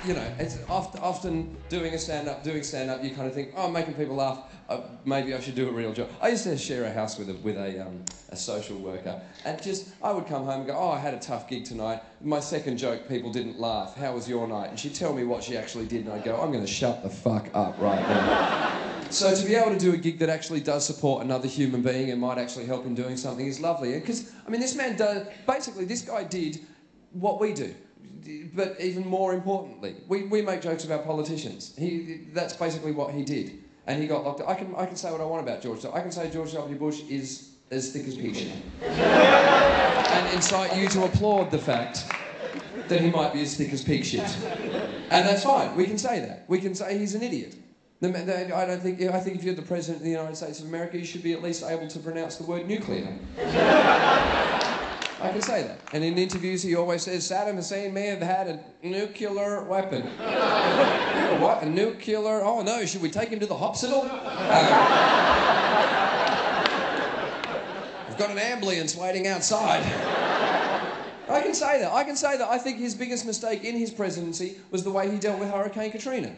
You know, it's often doing stand-up, you kind of think, oh, I'm making people laugh, maybe I should do a real job. I used to share a house with a social worker, and I would come home and go, oh, I had a tough gig tonight. My second joke, people didn't laugh. How was your night? And she'd tell me what she actually did, and I'd go, I'm going to shut the fuck up right now. So to be able to do a gig that actually does support another human being and might actually help in doing something is lovely. Because, I mean, this man does, basically, this guy did what we do. But even more importantly, we make jokes about politicians. That's basically what he did. And he got locked up. I can say what I want about George W. I can say George W. Bush is as thick as pig shit. And incite you to applaud the fact that he might be as thick as pig shit. And that's fine. We can say that. We can say he's an idiot. I think if you're the President of the United States of America, you should be at least able to pronounce the word nuclear. I can say that. And in interviews, he always says, Saddam Hussein may have had a nuclear weapon. What? A nuclear? Oh, no, should we take him to the hospital? We've got an ambulance waiting outside. I can say that. I think his biggest mistake in his presidency was the way he dealt with Hurricane Katrina.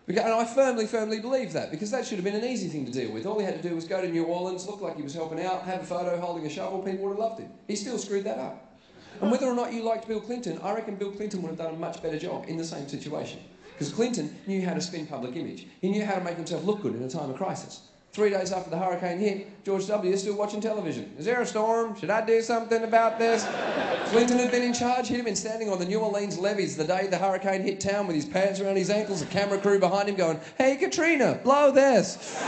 And I firmly believe that, because that should have been an easy thing to deal with. All he had to do was go to New Orleans, look like he was helping out, have a photo holding a shovel, people would have loved him. He still screwed that up. And whether or not you liked Bill Clinton, I reckon Bill Clinton would have done a much better job in the same situation. Because Clinton knew how to spin public image. He knew how to make himself look good in a time of crisis. 3 days after the hurricane hit, George W. is still watching television. Is there a storm? Should I do something about this? Clinton had been in charge. He'd have been standing on the New Orleans levees the day the hurricane hit town with his pants around his ankles, a camera crew behind him going, hey, Katrina, blow this.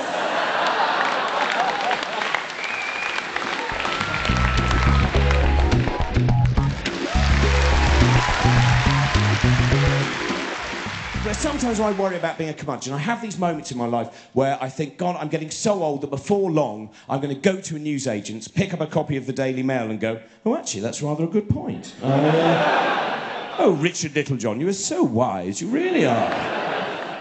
But sometimes I worry about being a curmudgeon. I have these moments in my life where I think, God, I'm getting so old that before long I'm going to go to a newsagent's, pick up a copy of the Daily Mail and go, oh, actually, that's rather a good point. Oh, Richard Littlejohn, you are so wise. You really are.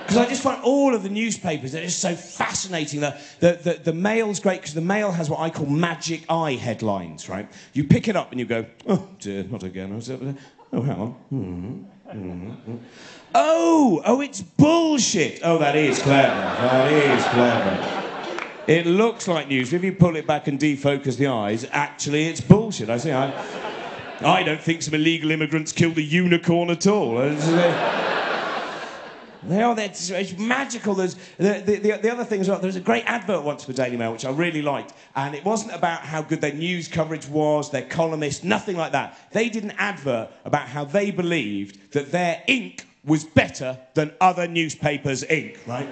Because I just find all of the newspapers, they're just so fascinating. The Mail's great because the Mail has what I call magic eye headlines, right? You pick it up and you go, oh, dear, not again. Oh, hang on. Oh, it's bullshit. Oh, that is clever. That is clever. It looks like news. If you pull it back and defocus the eyes, actually it's bullshit. I don't think some illegal immigrants killed a unicorn at all. It's magical. There's the other thing as well, there was a great advert once for Daily Mail, which I really liked, and it wasn't about how good their news coverage was, their columnists, nothing like that. They did an advert about how they believed that their ink was better than other newspapers' ink, right?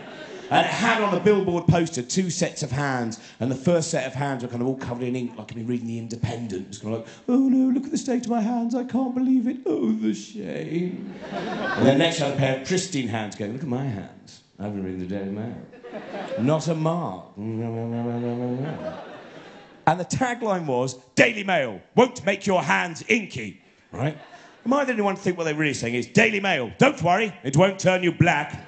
And it had on the billboard poster 2 sets of hands, and the first set of hands were kind of all covered in ink, like I've been reading The Independent. It's kind of like, oh no, look at the state of my hands, I can't believe it, oh, the shame. And then next I had a pair of pristine hands going, look at my hands, I've been reading the Daily Mail. Not a mark. And the tagline was, Daily Mail won't make your hands inky, right? Might anyone think what they're really saying is, Daily Mail, don't worry, it won't turn you black.